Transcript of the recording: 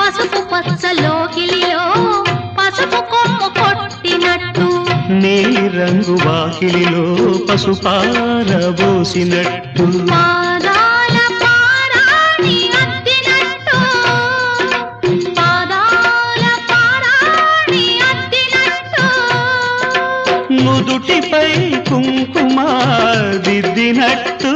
పసుపు పచ్చలోకిలిలో పసుపు కొమ్ము కొట్టినట్టు నీలి రంగు వాకిలిలో పసుపారబోసినట్టు పాదాల పారాణి అద్దినట్టు పాదాల పారాణి అద్దినట్టు నుదుటిపై కుంకుమ దిద్దినట్టు